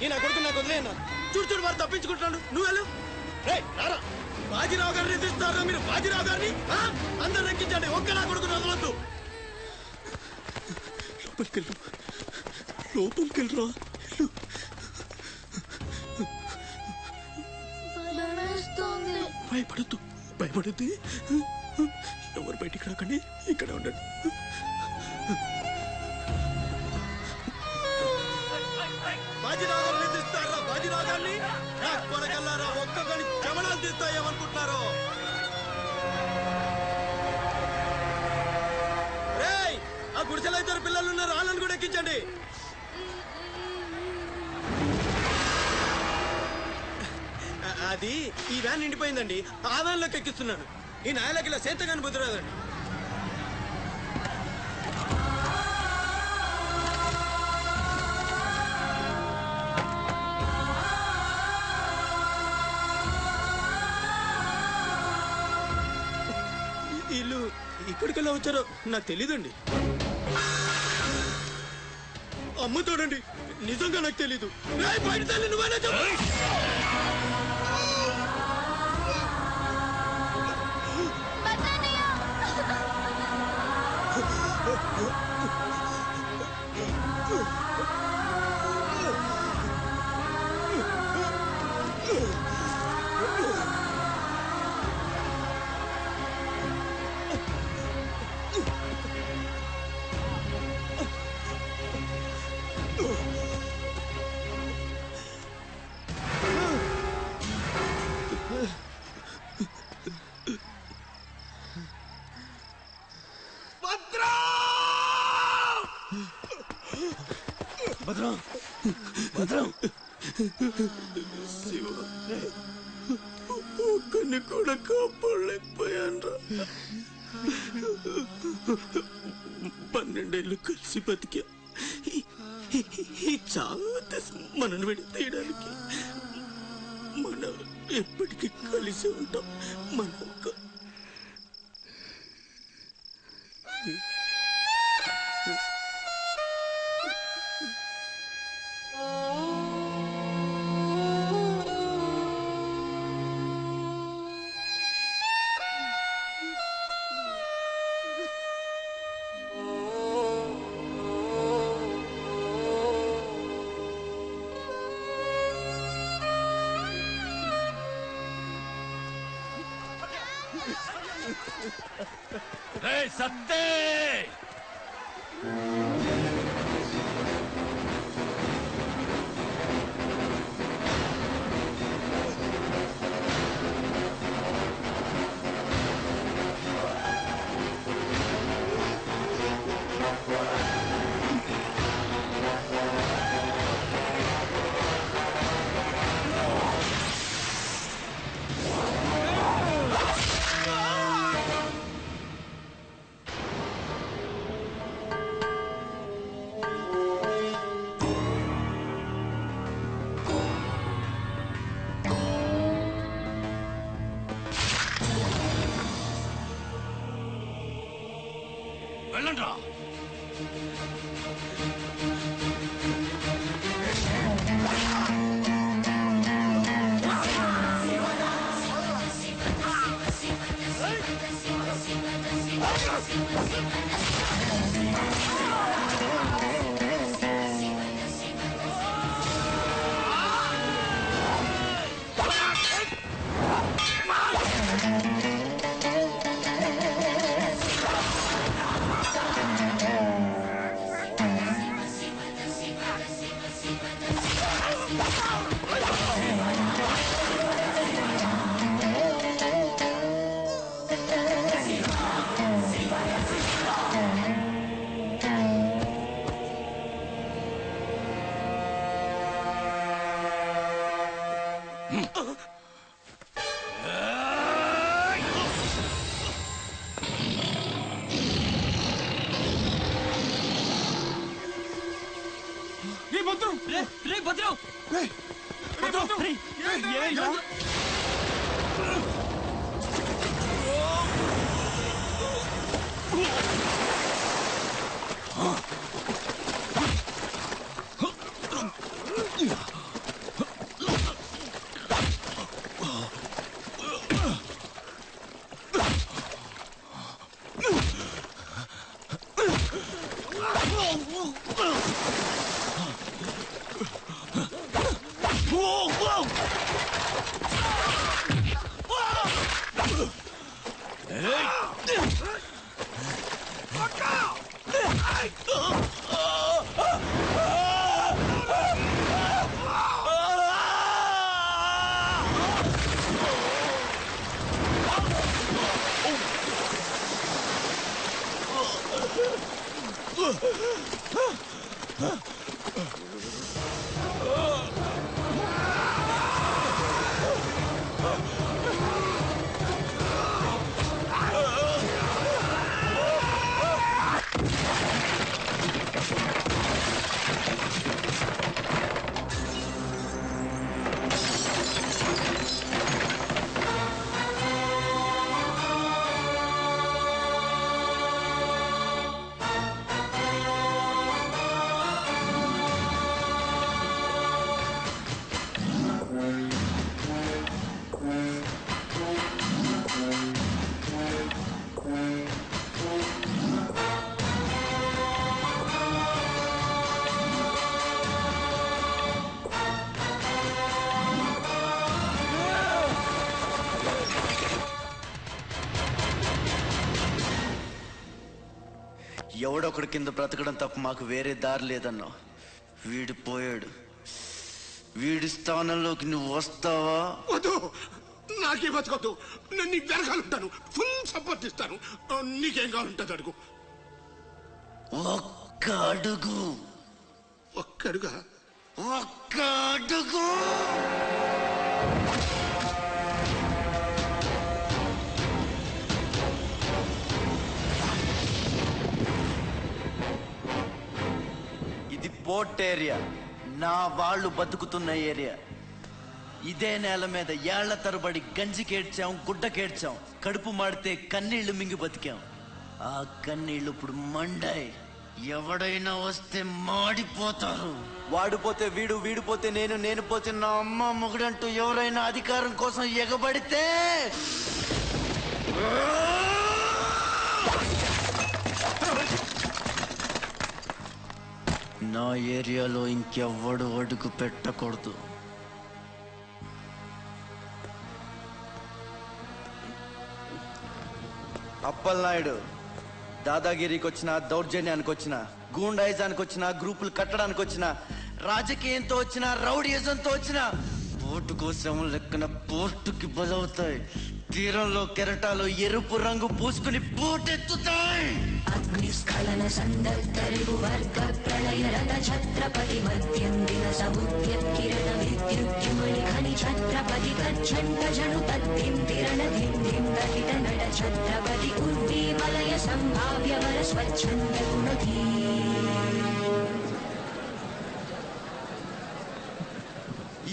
ఈ నా కొడుకు నాకు వదిలేనా? చూడు చూడు వారు తప్పించుకుంటున్నాడు. నువ్వు వెళ్ళు. రారా, బాజీరావు గారిని తీస్తారా మీరు? బాజీరావు గారిని అందరు ఎక్కించండి. ఒక్క నా కొడుకుని వదలొద్దు. లోపలికి వెళ్ళరా. భయపడద్దు, భయపడద్దు. ఎవరు బయటికి రాకండి, ఇక్కడే ఉండండి. బాజీరావు గారిని తీస్తారా? బాజీరావు గారిని కొనగలరా? ఒక్కొక్కని చెమడాలు తీస్తాయేమనుకుంటున్నారు? రేయ్, ఆ గుడిసెలో ఇద్దరు పిల్లలు ఉన్నారు, వాళ్ళని కూడా ఎక్కించండి. అది ఈ వ్యాన్ నిండిపోయిందండి, ఆ వ్యాన్లోకి ఎక్కిస్తున్నాను. ఈ నాయలకి ఇలా సేతగాని బుద్ధిరాదండి. వీళ్ళు ఇక్కడికెళ్ళా వచ్చారో నాకు తెలీదండి. అమ్మ చూడండి, నిజంగా నాకు తెలీదు. బయట తల్లి నువ్వైనా చెప్పు. భద్రం, భద్రం, శివ, ఒక్కని కూడా కాపాడలేకపోయాన్రా. 12 ఏళ్ళు కలిసి బతికా. ఈ చావు మనను విడి తీయడానికి మనం ఎప్పటికీ కలిసి ఉంటాం. మన సత్తే వెళ్ళండ్రా. ఎవడొకడి కింద బ్రతకడం తప్ప మాకు వేరే దారి లేదన్నా. వీడు పోయాడు. వీడి స్థానంలోకి నువ్వు వస్తావా? వద్దు, నాకే బతకొద్దు. నేను నీకు వెనకాలంటాను, ఫుల్ సపోర్ట్ ఇస్తాను. నీకేం కావాలంటుంది అడుగు. ఒక్క అడుగు. ఒక్కడుగా? ఒక్క అడుగు. ఇది పోర్ట్ ఏరియా, నా వాళ్ళు బతుకుతున్న ఏరియా. ఇదే నేల మీద ఏళ్ల తరబడి గంజికేడ్చాం, గుడ్డకేడ్చాం, కడుపు మాడితే కన్నీళ్లు మింగి బతికాం. ఆ కన్నీళ్లు ఇప్పుడు మండాయి. ఎవడైనా వస్తే మాడిపోతారు. వాడిపోతే వీడు, వీడిపోతే నేను, నేను పోతే నా అమ్మ మొగుడంటూ ఎవరైనా అధికారం కోసం ఎగబడితే నా ఏరియాలో ఇంకెవ్వడు అడుగు పెట్టకూడదు. అప్పలనాయుడు దాదాగిరికి వచ్చిన, దౌర్జన్యానికి వచ్చిన, గూండాయిజానికి వచ్చిన, గ్రూపులు కట్టడానికి వచ్చిన, రాజకీయంతో వచ్చిన, రౌడీయిజంతో వచ్చిన, పోటు కోసం లెక్కన పోర్టుకి బలవుతాయి. తీరంలో కెరటాలు ఎరుపు రంగు పూసుకుని పోటెత్తుతాయి. అగ్నిస్ఖలన సందర్తరిగు వర్గ ప్రళయ రథ ఛత్రపతి మధ్యందిన సముద్యత్కిరణ విద్యుద్యుమణి ఖని ఛత్రపతి కచ్చండ జను తద్దిం తిరణ దిం దిం దహిత నడ ఛత్రపతి ఉర్వీ వలయ సంభావ్య వర స్వచ్ఛంద గుణధీ.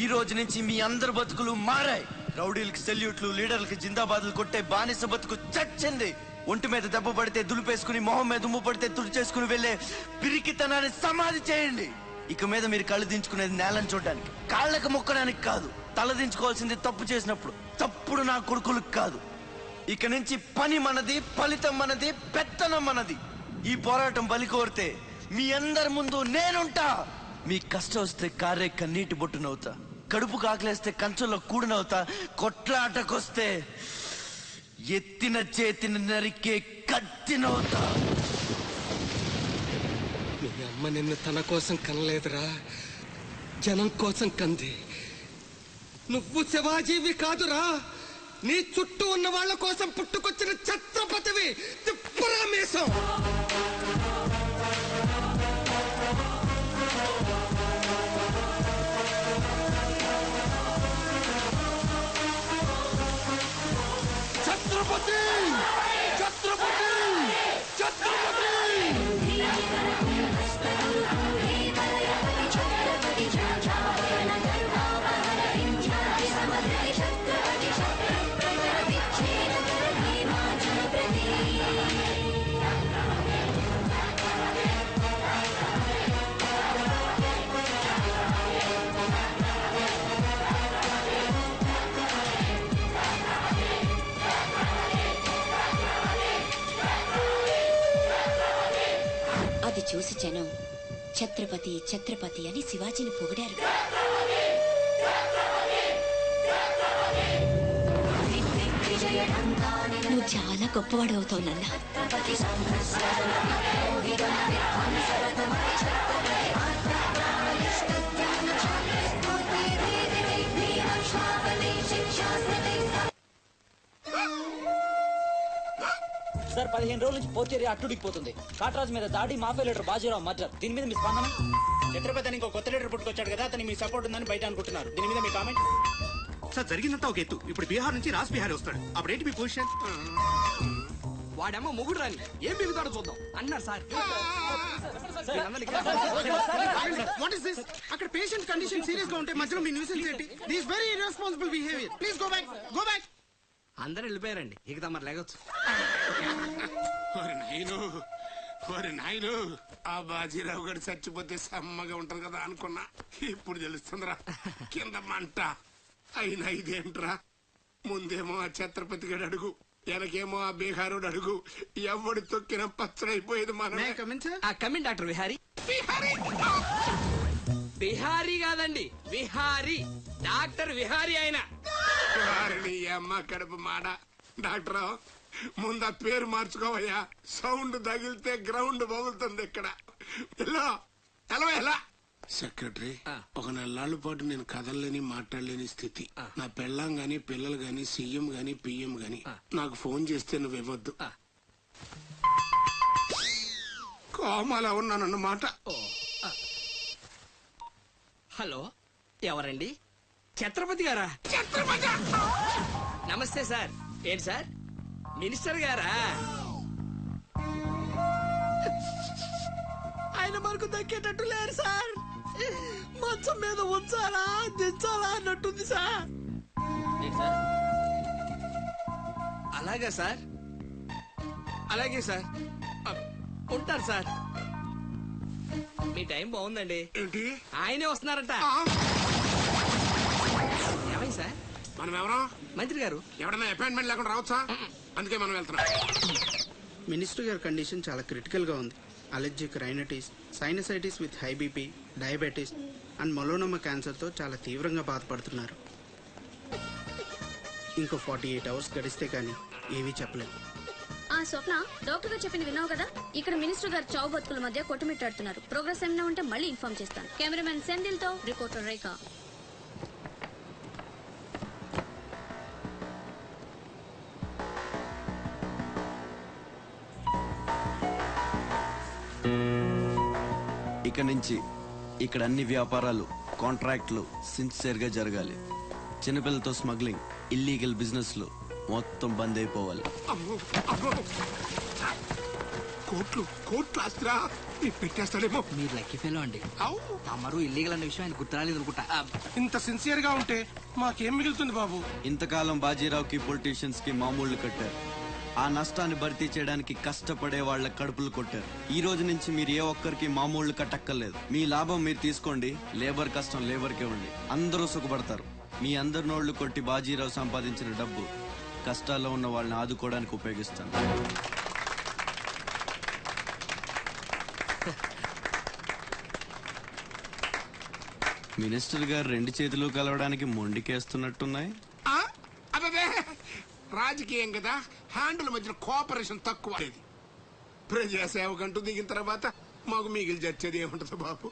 ఈ రోజు నుంచి మీ అందరి బతుకులు మారాయి. రౌడీలకి సెల్యూట్లు, లీడర్లకి జిందాబాదులు కొట్టే బానిస బతుకు చచ్చింది. ఒంటి మీద దెబ్బ పడితే దులిపేసుకుని, మొహం మీద ఉమ్ము పడితే తుడిచేసుకుని వెళ్లే పిరికితనాన్ని సమాధి చేయండి. ఇక మీద మీరు కళ్ళు దించుకునేది నేలను చూడడానికి, కాళ్ళకు మొక్కడానికి కాదు. తల దించుకోవాల్సింది తప్పు చేసినప్పుడు, తప్పుడు నా కొడుకులకు కాదు. ఇక నుంచి పని మనది, ఫలితం మనది, పెత్తనం మనది. ఈ పోరాటం బలి కోరితే మీ అందరి ముందు నేనుంటా. మీ కష్టం వస్తే కారే కన్నీటి బొట్టునవుతా, కడుపు కాకలేస్తే కంచంలో కూడినవుతా, కొట్లాటకొస్తే ఎత్తిన చేతిని నరికే కత్తినవుతా. మీ అమ్మ నిన్ను తన కోసం కనలేదురా, జనం కోసం కంది. నువ్వు శివాజీవి కాదురా, నీ చుట్టూ ఉన్న వాళ్ళ కోసం పుట్టుకొచ్చిన ఛత్రపతివి. తిప్పురా మీసం. ఛత్రపతి, ఛత్రపతి, ఛత్రపతి. అది చూసి జనం ఛత్రపతి ఛత్రపతి అని శివాజీని పొగిడారు. చాలా గొప్పవాడు అవుతావు నాన్న. సార్ 15 రోజుల నుంచి పోచేరి అట్టుడికిపోతుంది. కాట్రాజ్ మీద దాడి, మాఫియా లీడర్ బాజీరావు మర్డర్. దీని మీద మీ స్పందన? ఛత్రపతి ఇంకో కొత్త లీడర్ పుట్టుకొచ్చాడు కదా, అతని మీ సపోర్ట్ ఉందని బయట అనుకుంటున్నారు. దీని మీద మీ కామెంట్? సార్ జరిగిందంతా ఒక ఎత్తు. ఇప్పుడు బీహార్ నుంచి రాజ్ బిహారీ వస్తాడు. అప్పుడేంటి మీ పొజిషన్? వాడేమో మొగుడు రాని ఏం బిగుతాడో చూద్దాం అన్నారు సార్. What is this? అక్కడ పేషెంట్ కండిషన్ సీరియస్ గా ఉంటే మధ్యలో మీ న్యూసెన్స్ ఏంటి? This very irresponsible behaviour. Please go back, go back. అందరూ వెళ్ళిపోయారండి, ఇక తమరు లేగొచ్చు. ఓరి నాయను, ఆ బాజీరావు గారు చచ్చిపోతే సమ్మగా ఉంటది కదా అనుకున్నా. ఇప్పుడు తెలుస్తుందిరా కింద మంట. అయినా ఇదేంట్రా, ముందేమో ఆ ఛత్రపతి గడు అడుగు, వెనకేమో ఆ బీహారుడు అడుగు. ఎవడు తొక్కిన పచ్చడైపోయేది మనం. Coming doctor Vihari. బిహారీ కాదండి, విహారీ. డాక్టర్ విహారీ ఆయన. వారిని అమ్మ కడుపు మాడ. డాక్టర్ ముందు ఆ పేరు మార్చుకోవయ్యా. సౌండ్ తగిలితే గ్రౌండ్ బగులుతుంది ఇక్కడ. ఎలా సెక్రటరీ, ఒక నెలల పాటు నేను కదలలేని మాట్లాడలేని స్థితి. నా పెళ్ళాం గాని పిల్లలు గాని సీఎం గాని పిఎం గాని నాకు ఫోన్ చేస్తే నువ్వు ఇవ్వద్దు. కోమాలో ఉన్నానన్నమాట. హలో, ఎవరండి? ఛత్రపతి గారా? నమస్తే సార్. ఏంటి సార్, మినిస్టర్ గారా? ఆయన మనకు దక్కేటట్టు లేరు సార్. మంచం మీద ఉంచాలా దించాలా అన్నట్టుంది సార్. అలాగే సార్, అలాగే సార్. ఉంటారు సార్. మీ టైం బాగుందండి. ఏంటి? ఆయనే వస్తున్నారట. ఏమైంది సార్? మనం ఎవరో మంత్రి గారు. ఎవడన్నా అపాయింట్మెంట్ లేకుండా రావచ్చా? అందుకే మనం వెళ్తున్నాం. మినిస్టర్ గారి కండిషన్ చాలా క్రిటికల్ గా ఉంది. Allergic rhinitis, sinusitis with high BP, diabetes and melanoma cancer తో చాలా తీవ్రంగా బాధపడుతున్నారు. ఇంకో 48 అవర్స్ గడిస్తే కానీ ఏమీ చెప్పలేము. స్వప్న, డాక్టర్ గారు చెప్పింది విన్నావు కదా? ఇక్కడ మినిస్టర్ గారు చావు బతుకుల మధ్య కొట్టుమిట్టాడుతున్నారు. ప్రోగ్రెస్ ఏమైనా ఉంటే మళ్ళీ ఇన్ఫార్మ్ చేస్తాను. కెమెరామెన్ సెందిల్ తో రిపోర్టర్ రేఖ. ఇక నుంచి ఇక్కడ అన్ని వ్యాపారాలు, కాంట్రాక్ట్లు సిన్సియర్ గా జరగాలి. చిన్నపిల్లలతో స్మగ్లింగ్, ఇల్లీగల్ బిజినెస్లు మొత్తం బంద్ అయిపోవాలి. కోట్లు ఆస్తిరా పెట్టేస్తాడేమో. మీరు లక్కీ ఫెలో అండి. తమరు ఇల్లీగల్ అన్న విషయం ఆయన గుర్తురాలేదు అనుకుంటా. ఇంత సిన్సియర్ గా ఉంటే మాకేం మిగులుతుంది బాబు? ఇంతకాలం బాజీరావుకి పొలిటీషియన్స్ కి మామూళ్లు కట్టారు. ఆ నష్టాన్ని భర్తీ చేయడానికి కష్టపడే వాళ్ళ కడుపులు కొట్టారు. ఈ రోజు నుంచి మీరు ఏ ఒక్కరికి మామూళ్లు కట్టక్కర్లేదు. మీ లాభం మీరు తీసుకోండి, లేబర్ కష్టం లేబర్కే ఉండి అందరూ సుఖపడతారు. మీ అందరి నోళ్లు కొట్టి బాజీరావు సంపాదించిన డబ్బు కష్టాల్లో ఉన్న వాళ్ళని ఆదుకోవడానికి ఉపయోగిస్తాను. మినిస్టర్ గారు 2 చేతులు కలవడానికి మొండికేస్తున్నట్టున్నాయి. అదే రాజకీయం కదా, హ్యాండిల్ మధ్యన కోఆపరేషన్ తక్కువ. ప్రజాసేవకంటూ దిగిన తర్వాత మాకు మిగిలి చచ్చేది ఏముంటది బాబు?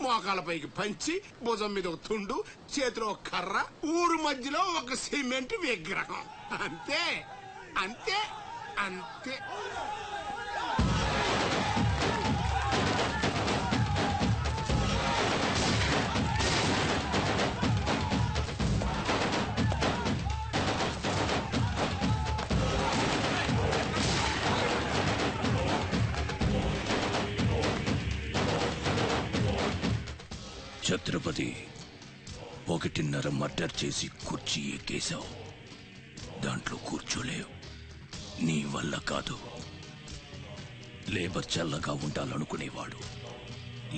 మోకాల పైకి పంచి, భుజం మీద ఒక తుండు, చేతిలో ఒక కర్ర, ఊరు మధ్యలో ఒక సిమెంట్ విగ్రహం. అంతే అంతే అంతే. ఛత్రపతి 1.5 మర్డర్ చేసి కుర్చీ ఎక్కేశావు. దాంట్లో కూర్చోలేవు. నీ వల్ల కాదు. లేబర్ చల్లగా ఉండాలనుకునేవాడు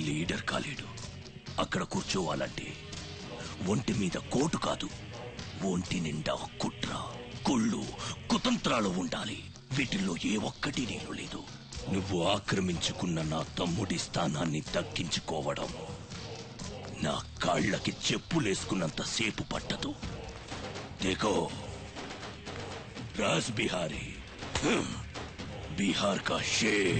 లీడర్ కాలేడు. అక్కడ కూర్చోవాలంటే ఒంటి మీద కోటు కాదు, ఒంటి నిండా కుట్ర, కుళ్ళు, కుతంత్రాలు ఉండాలి. వీటిల్లో ఏ ఒక్కటి నేను లేదు. నువ్వు ఆక్రమించుకున్న నా తమ్ముడి స్థానాన్ని దక్కించుకోవడం నా కాళ్ళకి చెప్పులేసుకున్నంత సేపు పట్టదు. దేకో రాజ్ బిహారీ, बिहार का शेर।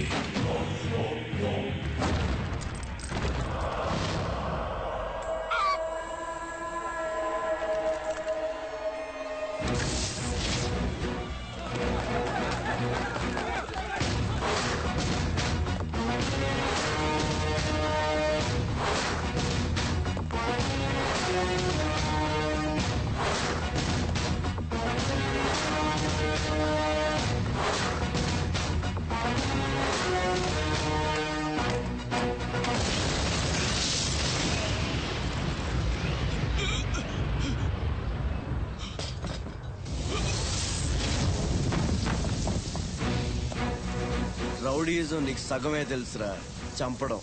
రౌడీజం నీకు సగమే తెలుసురా. చంపడం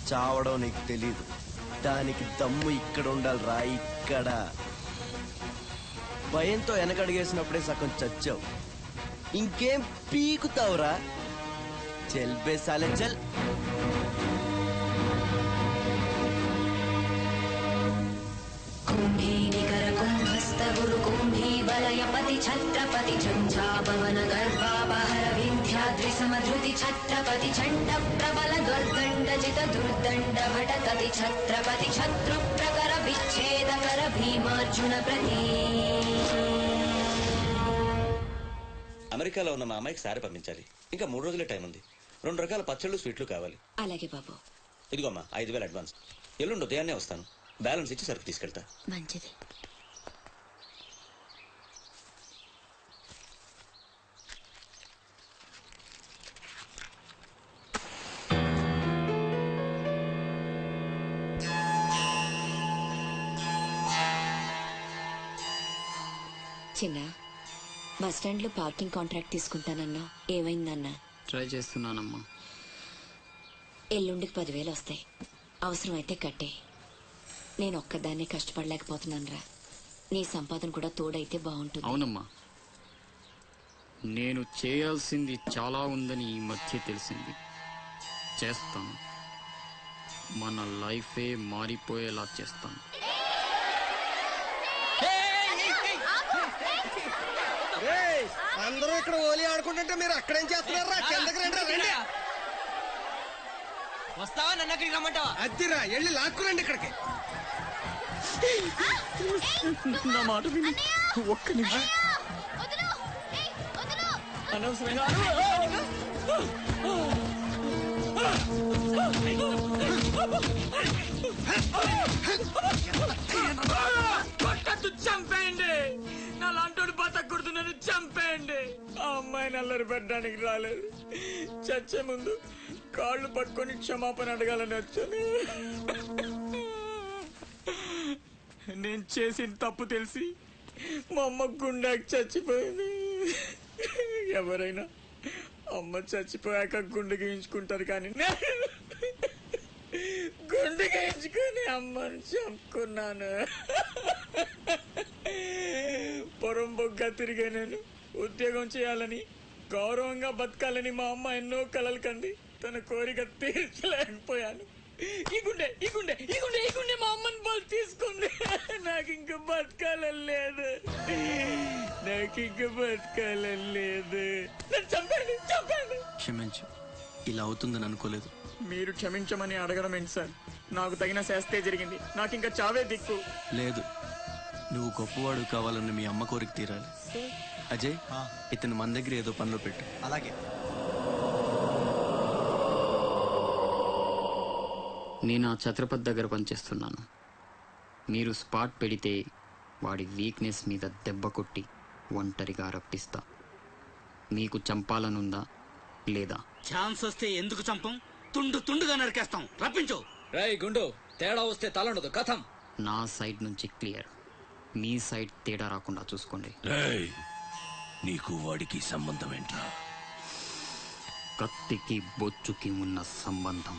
చావడం నీకు తెలీదు. దానికి దమ్ము ఇక్కడ ఉండాలిరా, ఇక్కడ. భయంతో వెనకడిగేసినప్పుడే సగం చచ్చావు. ఇంకేం పీకుతావురా? చల్ బే సాలే చల్. वलयपति छत्रपति झञ्झापवन गर्वापहर विन्ध्याद्रि समधृति छत्रपति चण्ड प्रबल दुर्दण्डजित दुर्दण्ड भटकति छत्रपति शत्रु प्रकर विच्छेदकर भीमार्जुन प्रति. అమెరికాలో ఉన్న మా అమ్మాయికి సారి పంపించాలి. ఇంకా 3 రోజులే టైం ఉంది. 2 రకాల పచ్చళ్ళు స్వీట్లు కావాలి. అలాగే బాబు. ఇదిగోమ్మా 5000 అడ్వాన్స్. ఎల్లుండి ఉదయాన్నే వస్తాను. బ్యాలెన్స్ ఇచ్చి సరుకు తీసుకెళ్తా. మంచిది. చిన్న బస్ స్టాండ్ లో పార్కింగ్ కాంట్రాక్ట్ తీసుకుంటానన్నా ఏమైందన్నా? ట్రై చేస్తున్నానమ్మా. ఎల్లుండికి 10,000 వస్తాయి. అవసరమైతే కట్టే. నేను ఒక్కదాన్నే కష్టపడలేకపోతున్నానురా. నీ సంపాదన కూడా తోడైతే బాగుంటుంది. అవునమ్మా, నేను చేయాల్సింది చాలా ఉందని ఈ మధ్య తెలిసింది. చేస్తాను. మన లైఫే మారిపోయేలా చేస్తాను. అందరూ ఇక్కడ ఓలి ఆడుకుంటుంటే మీరు అక్కడేం చేస్తున్నారా? కిందకి రండి. వస్తావా? నన్ను అక్కడికి రమ్మంటావా? అద్దిరా, వెళ్ళి లాక్కురండి ఇక్కడికి. నా మాట విని ఒక్క నిమిషం. అనవసరంగా చంపేయండి. నా లాంటోడు బతకూడదు, నన్ను చంపేయండి. ఆ అమ్మాయిని అల్లరి పెట్టడానికి రాలేదు. చచ్చే ముందు కాళ్ళు పట్టుకొని క్షమాపణ అడగాలని వచ్చాను. నేను చేసిన తప్పు తెలిసి మా అమ్మ గుండెకి చచ్చిపోయింది. ఎవరైనా అమ్మ చచ్చిపోయాక గుండె గీయించుకుంటారు, కానీ గుండె గీయించుకొని అమ్మని చంపుకున్నాను. పొరంబొగ్గా తిరిగే నేను ఉద్యోగం చేయాలని, గౌరవంగా బతకాలని మా అమ్మ ఎన్నో కలలు కంది. తన కోరిక తీర్చలేకపోయాను. ఈ గుండె మా అమ్మని బలి తీసుకుంది. నాకు ఇంక బతకాలని లేదు. చంపండి. క్షమించు, ఇలా అవుతుందని అనుకోలేదు. మీరు క్షమించమని అడగడం ఏంటి సార్? నాకు తగిన శాస్తే జరిగింది. నాకు ఇంకా చావే దిక్కు లేదు. నువ్వు గొప్పవాడు కావాలని మీ అమ్మ కోరిక తీరాలి. అజయ్, ఇతను మన దగ్గర ఏదో పనిలో పెట్టు. అలాగే. నేను ఆ ఛత్రపతి దగ్గర పనిచేస్తున్నాను. మీరు స్పాట్ పెడితే వాడి వీక్నెస్ మీద దెబ్బ కొట్టి ఒంటరిగా రప్పిస్తా. మీకు చంపాలనుందా లేదా? ఛాన్స్ వస్తే ఎందుకు చంపం? తుండుగా నరికేస్తాం. రప్పించు. రేయ్ గుండు, తేడా వస్తే తలండదు. కథం. నా సైడ్ నుంచి క్లియర్. మీ సైడ్ తేడా రాకుండా చూసుకోండి. నీకు వాడికి సంబంధం ఏంట్రా? కత్తికి బొచ్చుకి ఉన్న సంబంధం.